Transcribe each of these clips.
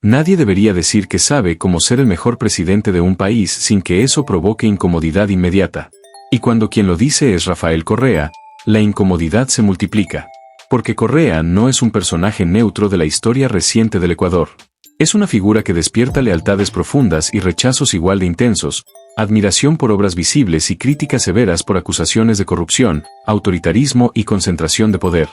Nadie debería decir que sabe cómo ser el mejor presidente de un país sin que eso provoque incomodidad inmediata. Y cuando quien lo dice es Rafael Correa, la incomodidad se multiplica. Porque Correa no es un personaje neutro de la historia reciente del Ecuador. Es una figura que despierta lealtades profundas y rechazos igual de intensos, admiración por obras visibles y críticas severas por acusaciones de corrupción, autoritarismo y concentración de poder.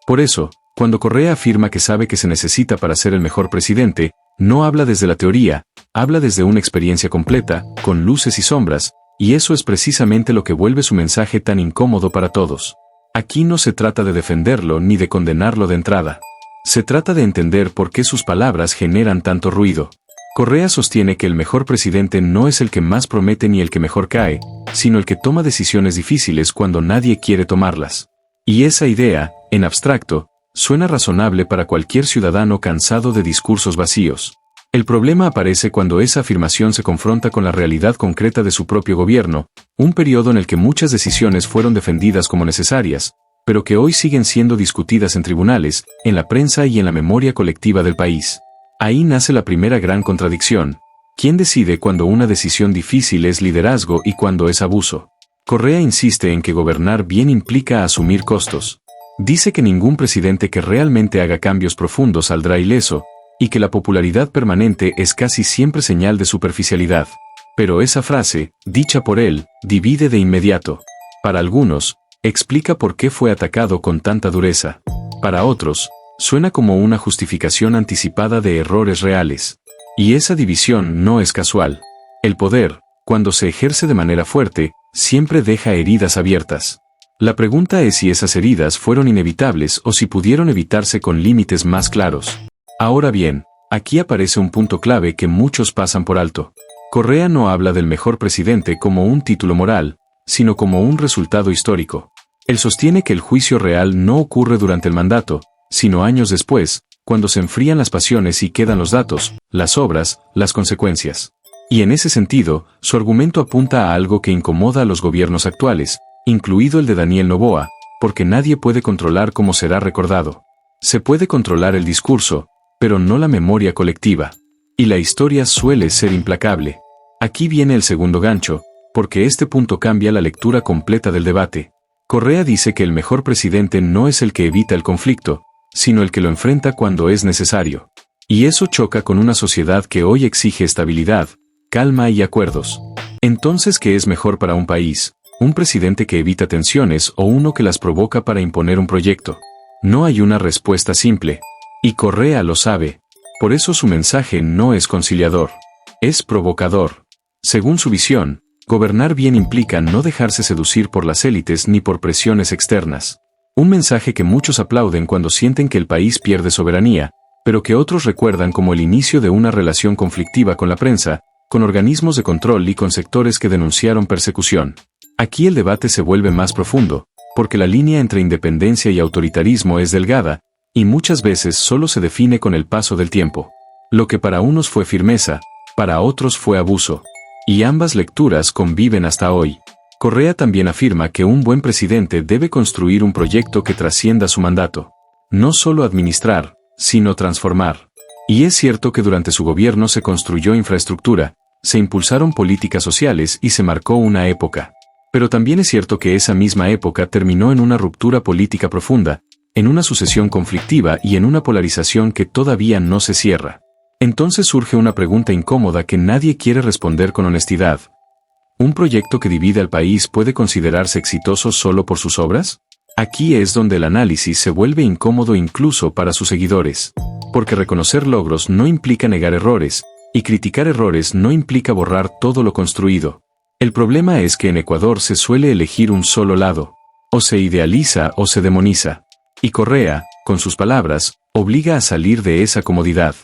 Por eso, cuando Correa afirma que sabe que se necesita para ser el mejor presidente, no habla desde la teoría, habla desde una experiencia completa, con luces y sombras, y eso es precisamente lo que vuelve su mensaje tan incómodo para todos. Aquí no se trata de defenderlo ni de condenarlo de entrada. Se trata de entender por qué sus palabras generan tanto ruido. Correa sostiene que el mejor presidente no es el que más promete ni el que mejor cae, sino el que toma decisiones difíciles cuando nadie quiere tomarlas. Y esa idea, en abstracto, suena razonable para cualquier ciudadano cansado de discursos vacíos. El problema aparece cuando esa afirmación se confronta con la realidad concreta de su propio gobierno, un periodo en el que muchas decisiones fueron defendidas como necesarias, pero que hoy siguen siendo discutidas en tribunales, en la prensa y en la memoria colectiva del país. Ahí nace la primera gran contradicción. ¿Quién decide cuando una decisión difícil es liderazgo y cuando es abuso? Correa insiste en que gobernar bien implica asumir costos. Dice que ningún presidente que realmente haga cambios profundos saldrá ileso, y que la popularidad permanente es casi siempre señal de superficialidad. Pero esa frase, dicha por él, divide de inmediato. Para algunos, explica por qué fue atacado con tanta dureza. Para otros, suena como una justificación anticipada de errores reales. Y esa división no es casual. El poder, cuando se ejerce de manera fuerte, siempre deja heridas abiertas. La pregunta es si esas heridas fueron inevitables o si pudieron evitarse con límites más claros. Ahora bien, aquí aparece un punto clave que muchos pasan por alto. Correa no habla del mejor presidente como un título moral, sino como un resultado histórico. Él sostiene que el juicio real no ocurre durante el mandato, sino años después, cuando se enfrían las pasiones y quedan los datos, las obras, las consecuencias. Y en ese sentido, su argumento apunta a algo que incomoda a los gobiernos actuales, incluido el de Daniel Noboa, porque nadie puede controlar cómo será recordado. Se puede controlar el discurso, pero no la memoria colectiva. Y la historia suele ser implacable. Aquí viene el segundo gancho, porque este punto cambia la lectura completa del debate. Correa dice que el mejor presidente no es el que evita el conflicto, sino el que lo enfrenta cuando es necesario. Y eso choca con una sociedad que hoy exige estabilidad, calma y acuerdos. Entonces, ¿qué es mejor para un país? ¿Un presidente que evita tensiones o uno que las provoca para imponer un proyecto? No hay una respuesta simple. Y Correa lo sabe. Por eso su mensaje no es conciliador. Es provocador. Según su visión, gobernar bien implica no dejarse seducir por las élites ni por presiones externas. Un mensaje que muchos aplauden cuando sienten que el país pierde soberanía, pero que otros recuerdan como el inicio de una relación conflictiva con la prensa, con organismos de control y con sectores que denunciaron persecución. Aquí el debate se vuelve más profundo, porque la línea entre independencia y autoritarismo es delgada, y muchas veces solo se define con el paso del tiempo. Lo que para unos fue firmeza, para otros fue abuso. Y ambas lecturas conviven hasta hoy. Correa también afirma que un buen presidente debe construir un proyecto que trascienda su mandato. No solo administrar, sino transformar. Y es cierto que durante su gobierno se construyó infraestructura, se impulsaron políticas sociales y se marcó una época. Pero también es cierto que esa misma época terminó en una ruptura política profunda, en una sucesión conflictiva y en una polarización que todavía no se cierra. Entonces surge una pregunta incómoda que nadie quiere responder con honestidad. ¿Un proyecto que divide al país puede considerarse exitoso solo por sus obras? Aquí es donde el análisis se vuelve incómodo incluso para sus seguidores. Porque reconocer logros no implica negar errores, y criticar errores no implica borrar todo lo construido. El problema es que en Ecuador se suele elegir un solo lado. O se idealiza o se demoniza. Y Correa, con sus palabras, obliga a salir de esa comodidad.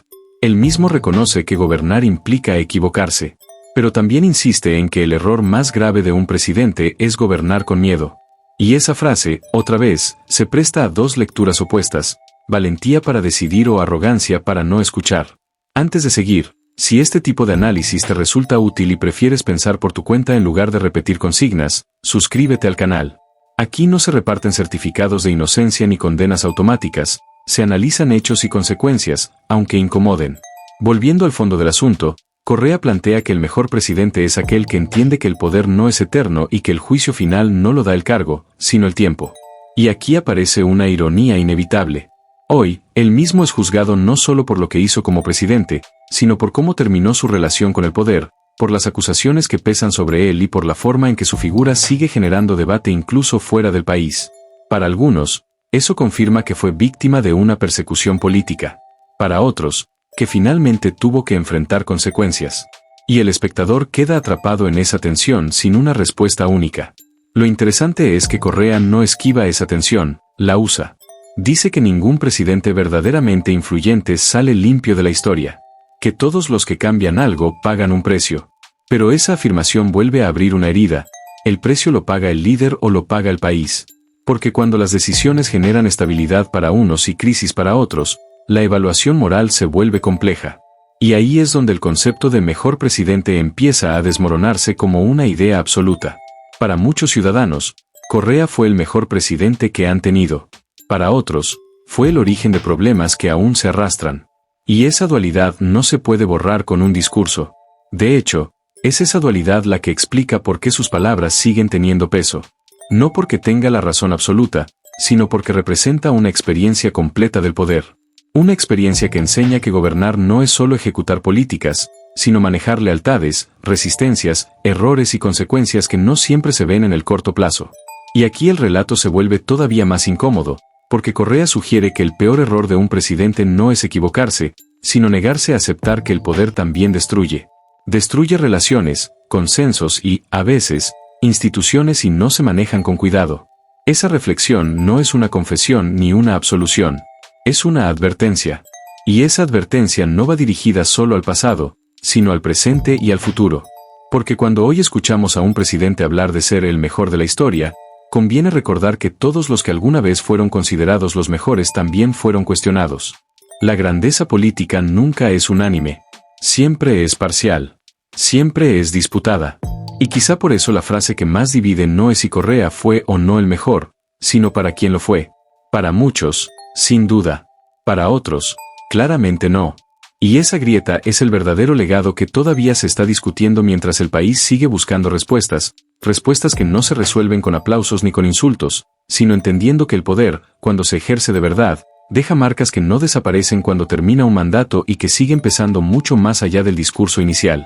Él mismo reconoce que gobernar implica equivocarse. Pero también insiste en que el error más grave de un presidente es gobernar con miedo. Y esa frase, otra vez, se presta a dos lecturas opuestas, valentía para decidir o arrogancia para no escuchar. Antes de seguir, si este tipo de análisis te resulta útil y prefieres pensar por tu cuenta en lugar de repetir consignas, suscríbete al canal. Aquí no se reparten certificados de inocencia ni condenas automáticas, se analizan hechos y consecuencias, aunque incomoden. Volviendo al fondo del asunto, Correa plantea que el mejor presidente es aquel que entiende que el poder no es eterno y que el juicio final no lo da el cargo, sino el tiempo. Y aquí aparece una ironía inevitable. Hoy, él mismo es juzgado no solo por lo que hizo como presidente, sino por cómo terminó su relación con el poder, por las acusaciones que pesan sobre él y por la forma en que su figura sigue generando debate incluso fuera del país. Para algunos, eso confirma que fue víctima de una persecución política. Para otros, que finalmente tuvo que enfrentar consecuencias. Y el espectador queda atrapado en esa tensión sin una respuesta única. Lo interesante es que Correa no esquiva esa tensión, la usa. Dice que ningún presidente verdaderamente influyente sale limpio de la historia. Que todos los que cambian algo pagan un precio. Pero esa afirmación vuelve a abrir una herida. ¿El precio lo paga el líder o lo paga el país? Porque cuando las decisiones generan estabilidad para unos y crisis para otros, la evaluación moral se vuelve compleja. Y ahí es donde el concepto de mejor presidente empieza a desmoronarse como una idea absoluta. Para muchos ciudadanos, Correa fue el mejor presidente que han tenido. Para otros, fue el origen de problemas que aún se arrastran. Y esa dualidad no se puede borrar con un discurso. De hecho, es esa dualidad la que explica por qué sus palabras siguen teniendo peso. No porque tenga la razón absoluta, sino porque representa una experiencia completa del poder. Una experiencia que enseña que gobernar no es solo ejecutar políticas, sino manejar lealtades, resistencias, errores y consecuencias que no siempre se ven en el corto plazo. Y aquí el relato se vuelve todavía más incómodo, porque Correa sugiere que el peor error de un presidente no es equivocarse, sino negarse a aceptar que el poder también destruye. Destruye relaciones, consensos y, a veces, instituciones si no se manejan con cuidado. Esa reflexión no es una confesión ni una absolución. Es una advertencia. Y esa advertencia no va dirigida solo al pasado, sino al presente y al futuro. Porque cuando hoy escuchamos a un presidente hablar de ser el mejor de la historia, conviene recordar que todos los que alguna vez fueron considerados los mejores también fueron cuestionados. La grandeza política nunca es unánime. Siempre es parcial. Siempre es disputada. Y quizá por eso la frase que más divide no es si Correa fue o no el mejor, sino para quién lo fue. Para muchos, sin duda. Para otros, claramente no. Y esa grieta es el verdadero legado que todavía se está discutiendo mientras el país sigue buscando respuestas que no se resuelven con aplausos ni con insultos, sino entendiendo que el poder, cuando se ejerce de verdad, deja marcas que no desaparecen cuando termina un mandato y que siguen pesando mucho más allá del discurso inicial.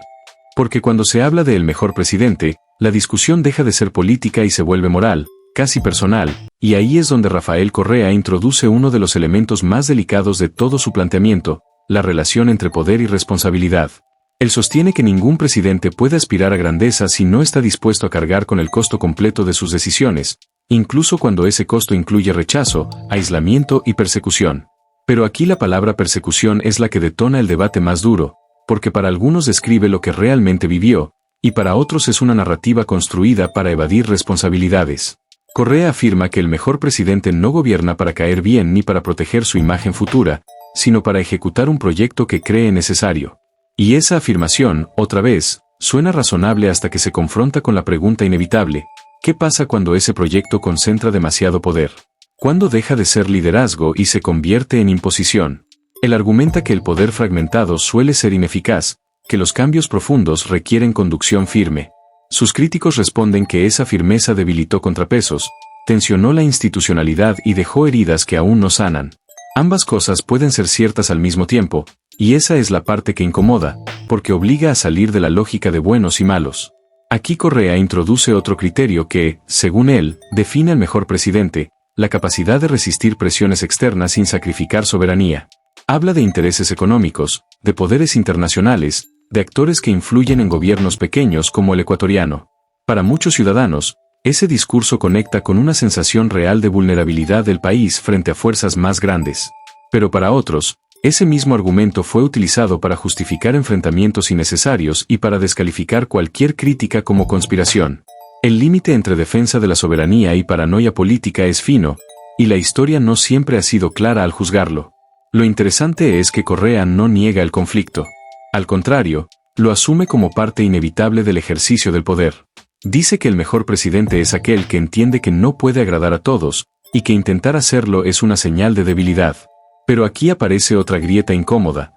Porque cuando se habla de el mejor presidente, la discusión deja de ser política y se vuelve moral, casi personal, y ahí es donde Rafael Correa introduce uno de los elementos más delicados de todo su planteamiento, la relación entre poder y responsabilidad. Él sostiene que ningún presidente puede aspirar a grandeza si no está dispuesto a cargar con el costo completo de sus decisiones, incluso cuando ese costo incluye rechazo, aislamiento y persecución. Pero aquí la palabra persecución es la que detona el debate más duro, porque para algunos describe lo que realmente vivió, y para otros es una narrativa construida para evadir responsabilidades. Correa afirma que el mejor presidente no gobierna para caer bien ni para proteger su imagen futura, sino para ejecutar un proyecto que cree necesario. Y esa afirmación, otra vez, suena razonable hasta que se confronta con la pregunta inevitable: ¿qué pasa cuando ese proyecto concentra demasiado poder? ¿Cuándo deja de ser liderazgo y se convierte en imposición? Él argumenta que el poder fragmentado suele ser ineficaz, que los cambios profundos requieren conducción firme. Sus críticos responden que esa firmeza debilitó contrapesos, tensionó la institucionalidad y dejó heridas que aún no sanan. Ambas cosas pueden ser ciertas al mismo tiempo, y esa es la parte que incomoda, porque obliga a salir de la lógica de buenos y malos. Aquí Correa introduce otro criterio que, según él, define al mejor presidente: la capacidad de resistir presiones externas sin sacrificar soberanía. Habla de intereses económicos, de poderes internacionales, de actores que influyen en gobiernos pequeños como el ecuatoriano. Para muchos ciudadanos, ese discurso conecta con una sensación real de vulnerabilidad del país frente a fuerzas más grandes. Pero para otros, ese mismo argumento fue utilizado para justificar enfrentamientos innecesarios y para descalificar cualquier crítica como conspiración. El límite entre defensa de la soberanía y paranoia política es fino, y la historia no siempre ha sido clara al juzgarlo. Lo interesante es que Correa no niega el conflicto. Al contrario, lo asume como parte inevitable del ejercicio del poder. Dice que el mejor presidente es aquel que entiende que no puede agradar a todos, y que intentar hacerlo es una señal de debilidad. Pero aquí aparece otra grieta incómoda.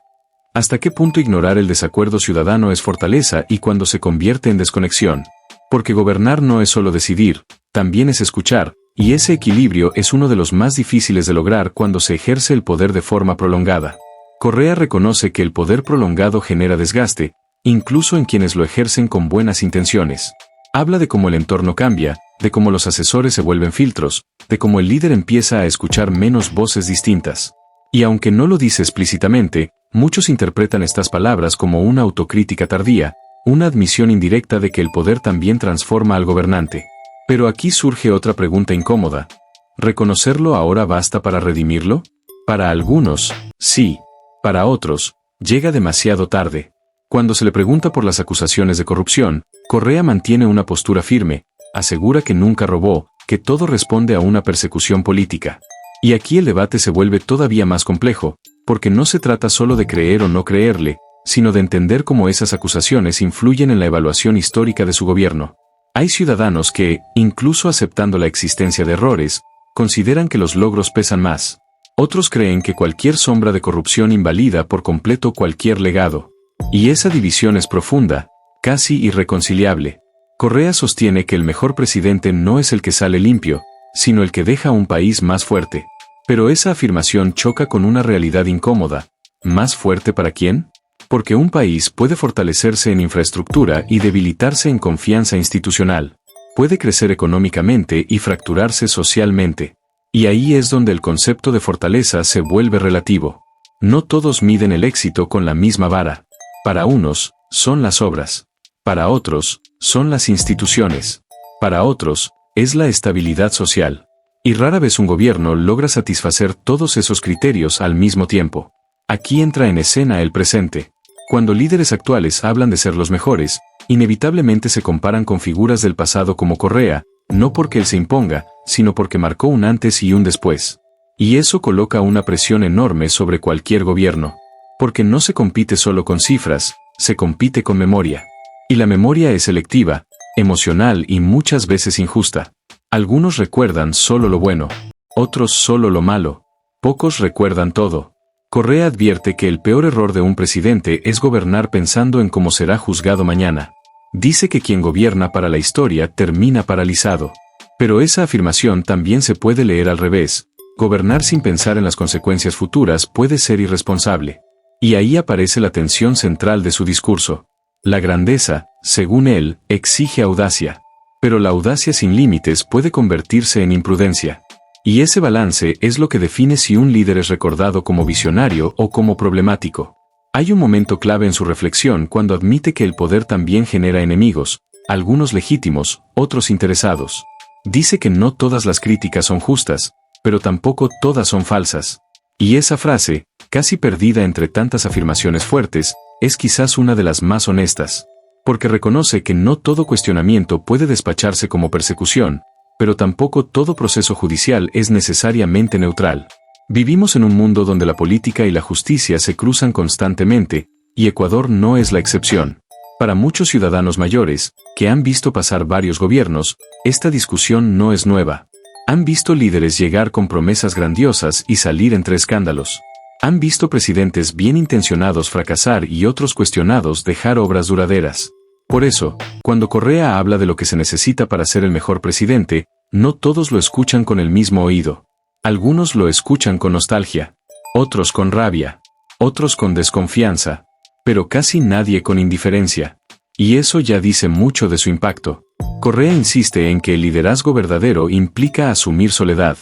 ¿Hasta qué punto ignorar el desacuerdo ciudadano es fortaleza y cuando se convierte en desconexión? Porque gobernar no es solo decidir, también es escuchar, y ese equilibrio es uno de los más difíciles de lograr cuando se ejerce el poder de forma prolongada. Correa reconoce que el poder prolongado genera desgaste, incluso en quienes lo ejercen con buenas intenciones. Habla de cómo el entorno cambia, de cómo los asesores se vuelven filtros, de cómo el líder empieza a escuchar menos voces distintas. Y aunque no lo dice explícitamente, muchos interpretan estas palabras como una autocrítica tardía, una admisión indirecta de que el poder también transforma al gobernante. Pero aquí surge otra pregunta incómoda. ¿Reconocerlo ahora basta para redimirlo? Para algunos, sí. Para otros, llega demasiado tarde. Cuando se le pregunta por las acusaciones de corrupción, Correa mantiene una postura firme, asegura que nunca robó, que todo responde a una persecución política. Y aquí el debate se vuelve todavía más complejo, porque no se trata solo de creer o no creerle, sino de entender cómo esas acusaciones influyen en la evaluación histórica de su gobierno. Hay ciudadanos que, incluso aceptando la existencia de errores, consideran que los logros pesan más. Otros creen que cualquier sombra de corrupción invalida por completo cualquier legado. Y esa división es profunda, casi irreconciliable. Correa sostiene que el mejor presidente no es el que sale limpio, sino el que deja un país más fuerte. Pero esa afirmación choca con una realidad incómoda. ¿Más fuerte para quién? Porque un país puede fortalecerse en infraestructura y debilitarse en confianza institucional. Puede crecer económicamente y fracturarse socialmente. Y ahí es donde el concepto de fortaleza se vuelve relativo. No todos miden el éxito con la misma vara. Para unos, son las obras. Para otros, son las instituciones. Para otros, es la estabilidad social. Y rara vez un gobierno logra satisfacer todos esos criterios al mismo tiempo. Aquí entra en escena el presente. Cuando líderes actuales hablan de ser los mejores, inevitablemente se comparan con figuras del pasado como Correa, no porque él se imponga, sino porque marcó un antes y un después. Y eso coloca una presión enorme sobre cualquier gobierno. Porque no se compite solo con cifras, se compite con memoria. Y la memoria es selectiva, emocional y muchas veces injusta. Algunos recuerdan solo lo bueno, otros solo lo malo, pocos recuerdan todo. Correa advierte que el peor error de un presidente es gobernar pensando en cómo será juzgado mañana. Dice que quien gobierna para la historia termina paralizado. Pero esa afirmación también se puede leer al revés. Gobernar sin pensar en las consecuencias futuras puede ser irresponsable. Y ahí aparece la tensión central de su discurso. La grandeza, según él, exige audacia. Pero la audacia sin límites puede convertirse en imprudencia. Y ese balance es lo que define si un líder es recordado como visionario o como problemático. Hay un momento clave en su reflexión cuando admite que el poder también genera enemigos, algunos legítimos, otros interesados. Dice que no todas las críticas son justas, pero tampoco todas son falsas. Y esa frase, casi perdida entre tantas afirmaciones fuertes, es quizás una de las más honestas. Porque reconoce que no todo cuestionamiento puede despacharse como persecución, pero tampoco todo proceso judicial es necesariamente neutral. Vivimos en un mundo donde la política y la justicia se cruzan constantemente, y Ecuador no es la excepción. Para muchos ciudadanos mayores, que han visto pasar varios gobiernos, esta discusión no es nueva. Han visto líderes llegar con promesas grandiosas y salir entre escándalos. Han visto presidentes bien intencionados fracasar y otros cuestionados dejar obras duraderas. Por eso, cuando Correa habla de lo que se necesita para ser el mejor presidente, no todos lo escuchan con el mismo oído. Algunos lo escuchan con nostalgia, otros con rabia, otros con desconfianza, pero casi nadie con indiferencia. Y eso ya dice mucho de su impacto. Correa insiste en que el liderazgo verdadero implica asumir soledad,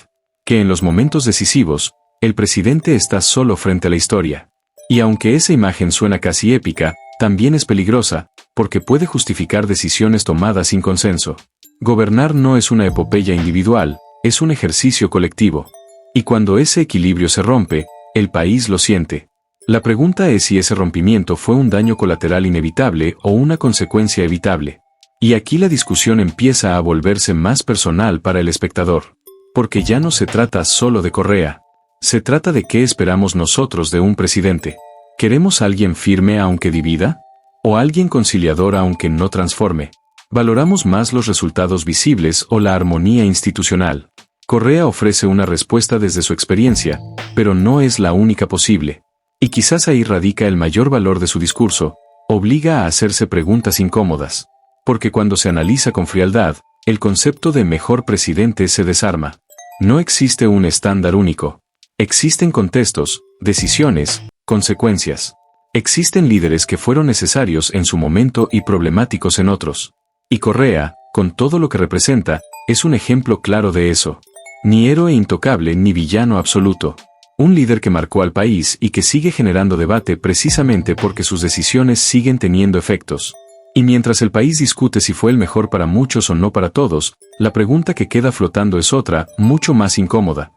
que en los momentos decisivos, el presidente está solo frente a la historia. Y aunque esa imagen suena casi épica, también es peligrosa, porque puede justificar decisiones tomadas sin consenso. Gobernar no es una epopeya individual, es un ejercicio colectivo. Y cuando ese equilibrio se rompe, el país lo siente. La pregunta es si ese rompimiento fue un daño colateral inevitable o una consecuencia evitable. Y aquí la discusión empieza a volverse más personal para el espectador. Porque ya no se trata solo de Correa. Se trata de qué esperamos nosotros de un presidente. ¿Queremos a alguien firme aunque divida? ¿O alguien conciliador aunque no transforme? ¿Valoramos más los resultados visibles o la armonía institucional? Correa ofrece una respuesta desde su experiencia, pero no es la única posible. Y quizás ahí radica el mayor valor de su discurso, obliga a hacerse preguntas incómodas. Porque cuando se analiza con frialdad, el concepto de mejor presidente se desarma. No existe un estándar único. Existen contextos, decisiones, consecuencias. Existen líderes que fueron necesarios en su momento y problemáticos en otros. Y Correa, con todo lo que representa, es un ejemplo claro de eso. Ni héroe intocable ni villano absoluto. Un líder que marcó al país y que sigue generando debate precisamente porque sus decisiones siguen teniendo efectos. Y mientras el país discute si fue el mejor para muchos o no para todos, la pregunta que queda flotando es otra, mucho más incómoda.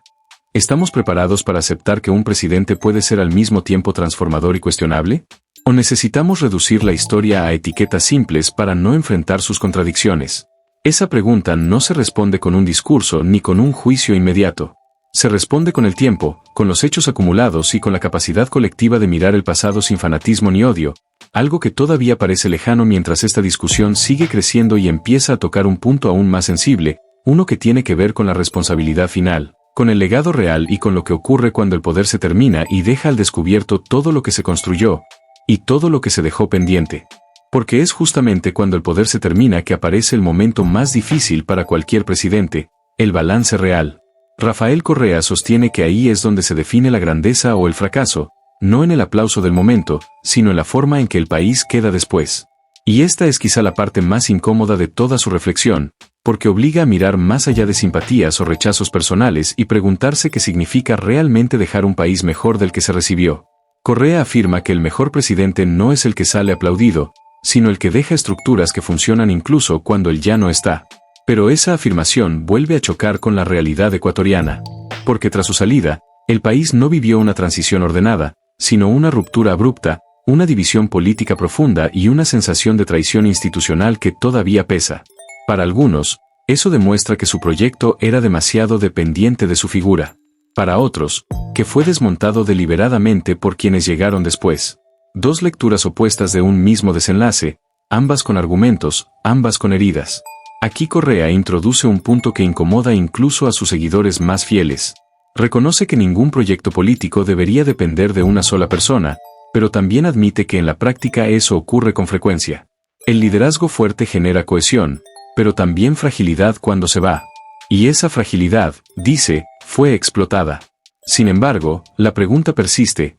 ¿Estamos preparados para aceptar que un presidente puede ser al mismo tiempo transformador y cuestionable? ¿O necesitamos reducir la historia a etiquetas simples para no enfrentar sus contradicciones? Esa pregunta no se responde con un discurso ni con un juicio inmediato. Se responde con el tiempo, con los hechos acumulados y con la capacidad colectiva de mirar el pasado sin fanatismo ni odio, algo que todavía parece lejano mientras esta discusión sigue creciendo y empieza a tocar un punto aún más sensible, uno que tiene que ver con la responsabilidad final, con el legado real y con lo que ocurre cuando el poder se termina y deja al descubierto todo lo que se construyó, y todo lo que se dejó pendiente. Porque es justamente cuando el poder se termina que aparece el momento más difícil para cualquier presidente, el balance real. Rafael Correa sostiene que ahí es donde se define la grandeza o el fracaso, no en el aplauso del momento, sino en la forma en que el país queda después. Y esta es quizá la parte más incómoda de toda su reflexión, porque obliga a mirar más allá de simpatías o rechazos personales y preguntarse qué significa realmente dejar un país mejor del que se recibió. Correa afirma que el mejor presidente no es el que sale aplaudido, sino el que deja estructuras que funcionan incluso cuando él ya no está. Pero esa afirmación vuelve a chocar con la realidad ecuatoriana, porque tras su salida, el país no vivió una transición ordenada, sino una ruptura abrupta, una división política profunda y una sensación de traición institucional que todavía pesa. Para algunos, eso demuestra que su proyecto era demasiado dependiente de su figura. Para otros, que fue desmontado deliberadamente por quienes llegaron después. Dos lecturas opuestas de un mismo desenlace, ambas con argumentos, ambas con heridas. Aquí Correa introduce un punto que incomoda incluso a sus seguidores más fieles. Reconoce que ningún proyecto político debería depender de una sola persona, pero también admite que en la práctica eso ocurre con frecuencia. El liderazgo fuerte genera cohesión, pero también fragilidad cuando se va. Y esa fragilidad, dice, fue explotada. Sin embargo, la pregunta persiste,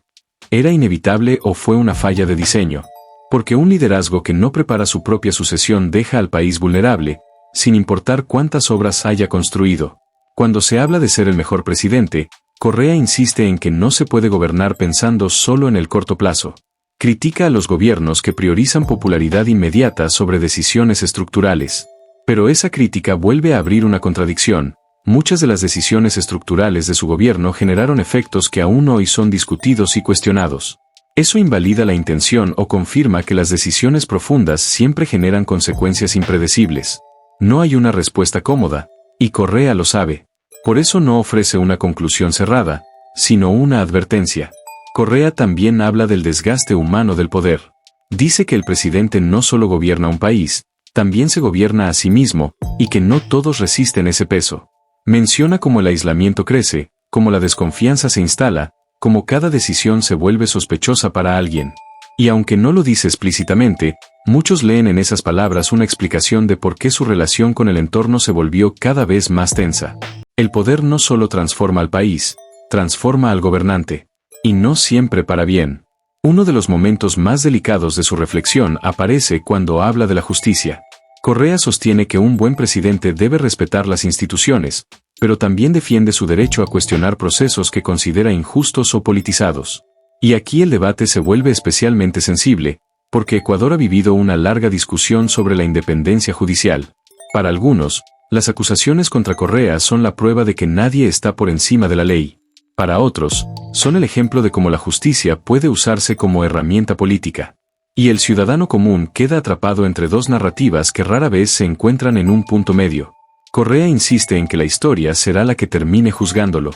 ¿era inevitable o fue una falla de diseño? Porque un liderazgo que no prepara su propia sucesión deja al país vulnerable, sin importar cuántas obras haya construido. Cuando se habla de ser el mejor presidente, Correa insiste en que no se puede gobernar pensando solo en el corto plazo. Critica a los gobiernos que priorizan popularidad inmediata sobre decisiones estructurales. Pero esa crítica vuelve a abrir una contradicción. Muchas de las decisiones estructurales de su gobierno generaron efectos que aún hoy son discutidos y cuestionados. Eso invalida la intención o confirma que las decisiones profundas siempre generan consecuencias impredecibles. No hay una respuesta cómoda, y Correa lo sabe. Por eso no ofrece una conclusión cerrada, sino una advertencia. Correa también habla del desgaste humano del poder. Dice que el presidente no solo gobierna un país, también se gobierna a sí mismo, y que no todos resisten ese peso. Menciona cómo el aislamiento crece, cómo la desconfianza se instala, cómo cada decisión se vuelve sospechosa para alguien. Y aunque no lo dice explícitamente, muchos leen en esas palabras una explicación de por qué su relación con el entorno se volvió cada vez más tensa. El poder no solo transforma al país, transforma al gobernante. Y no siempre para bien. Uno de los momentos más delicados de su reflexión aparece cuando habla de la justicia. Correa sostiene que un buen presidente debe respetar las instituciones, pero también defiende su derecho a cuestionar procesos que considera injustos o politizados. Y aquí el debate se vuelve especialmente sensible, porque Ecuador ha vivido una larga discusión sobre la independencia judicial. Para algunos, las acusaciones contra Correa son la prueba de que nadie está por encima de la ley. Para otros, son el ejemplo de cómo la justicia puede usarse como herramienta política. Y el ciudadano común queda atrapado entre dos narrativas que rara vez se encuentran en un punto medio. Correa insiste en que la historia será la que termine juzgándolo.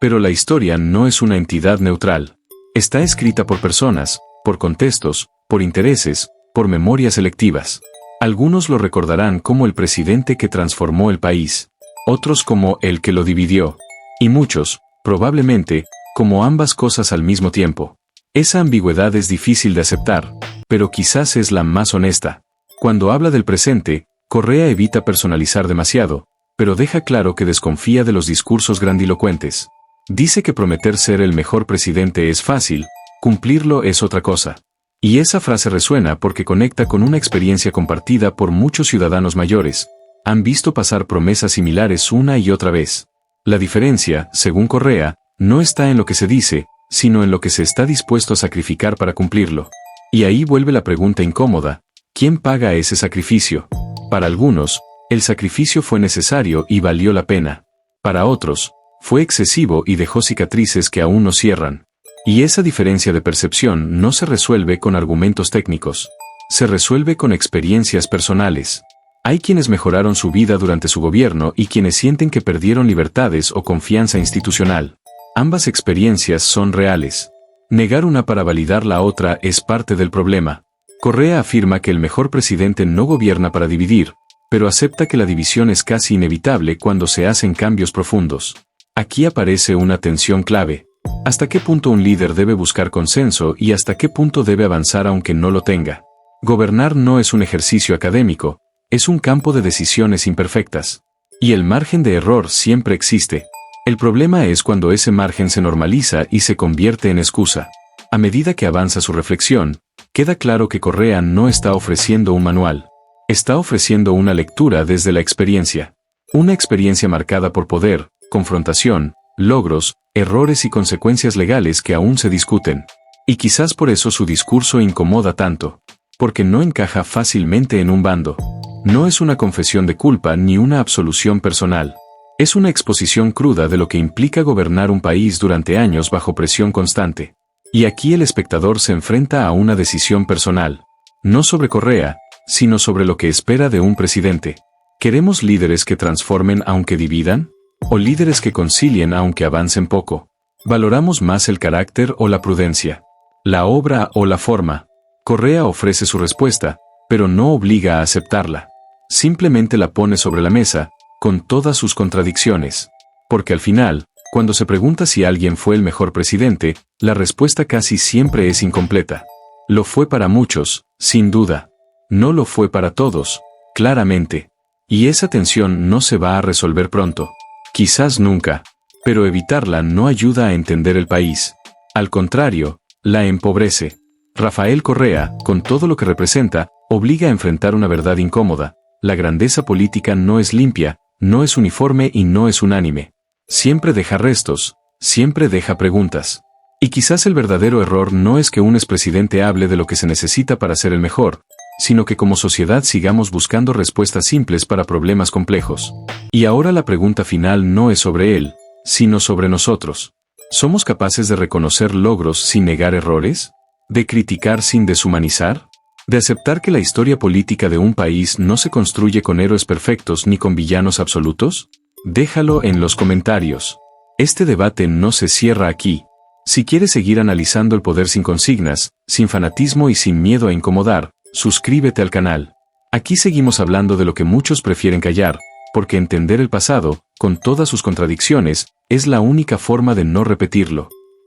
Pero la historia no es una entidad neutral. Está escrita por personas, por contextos, por intereses, por memorias selectivas. Algunos lo recordarán como el presidente que transformó el país, otros como el que lo dividió, y muchos, probablemente, como ambas cosas al mismo tiempo. Esa ambigüedad es difícil de aceptar, pero quizás es la más honesta. Cuando habla del presente, Correa evita personalizar demasiado, pero deja claro que desconfía de los discursos grandilocuentes. Dice que prometer ser el mejor presidente es fácil, cumplirlo es otra cosa. Y esa frase resuena porque conecta con una experiencia compartida por muchos ciudadanos mayores. Han visto pasar promesas similares una y otra vez. La diferencia, según Correa, no está en lo que se dice, sino en lo que se está dispuesto a sacrificar para cumplirlo. Y ahí vuelve la pregunta incómoda: ¿quién paga ese sacrificio? Para algunos, el sacrificio fue necesario y valió la pena. Para otros, fue excesivo y dejó cicatrices que aún no cierran. Y esa diferencia de percepción no se resuelve con argumentos técnicos. Se resuelve con experiencias personales. Hay quienes mejoraron su vida durante su gobierno y quienes sienten que perdieron libertades o confianza institucional. Ambas experiencias son reales. Negar una para validar la otra es parte del problema. Correa afirma que el mejor presidente no gobierna para dividir, pero acepta que la división es casi inevitable cuando se hacen cambios profundos. Aquí aparece una tensión clave. ¿Hasta qué punto un líder debe buscar consenso y hasta qué punto debe avanzar aunque no lo tenga? Gobernar no es un ejercicio académico, es un campo de decisiones imperfectas. Y el margen de error siempre existe. El problema es cuando ese margen se normaliza y se convierte en excusa. A medida que avanza su reflexión, queda claro que Correa no está ofreciendo un manual. Está ofreciendo una lectura desde la experiencia. Una experiencia marcada por poder, confrontación, logros, errores y consecuencias legales que aún se discuten. Y quizás por eso su discurso incomoda tanto. Porque no encaja fácilmente en un bando. No es una confesión de culpa ni una absolución personal. Es una exposición cruda de lo que implica gobernar un país durante años bajo presión constante. Y aquí el espectador se enfrenta a una decisión personal. No sobre Correa, sino sobre lo que espera de un presidente. ¿Queremos líderes que transformen aunque dividan? ¿O líderes que concilien aunque avancen poco? ¿Valoramos más el carácter o la prudencia? ¿La obra o la forma? Correa ofrece su respuesta, pero no obliga a aceptarla. Simplemente la pone sobre la mesa, con todas sus contradicciones. Porque al final, cuando se pregunta si alguien fue el mejor presidente, la respuesta casi siempre es incompleta. Lo fue para muchos, sin duda. No lo fue para todos, claramente. Y esa tensión no se va a resolver pronto. Quizás nunca. Pero evitarla no ayuda a entender el país. Al contrario, la empobrece. Rafael Correa, con todo lo que representa, obliga a enfrentar una verdad incómoda. La grandeza política no es limpia, no es uniforme y no es unánime. Siempre deja restos, siempre deja preguntas. Y quizás el verdadero error no es que un expresidente hable de lo que se necesita para ser el mejor, sino que como sociedad sigamos buscando respuestas simples para problemas complejos. Y ahora la pregunta final no es sobre él, sino sobre nosotros. ¿Somos capaces de reconocer logros sin negar errores? ¿De criticar sin deshumanizar? ¿De aceptar que la historia política de un país no se construye con héroes perfectos ni con villanos absolutos? Déjalo en los comentarios. Este debate no se cierra aquí. Si quieres seguir analizando el poder sin consignas, sin fanatismo y sin miedo a incomodar, suscríbete al canal. Aquí seguimos hablando de lo que muchos prefieren callar, porque entender el pasado, con todas sus contradicciones, es la única forma de no repetirlo.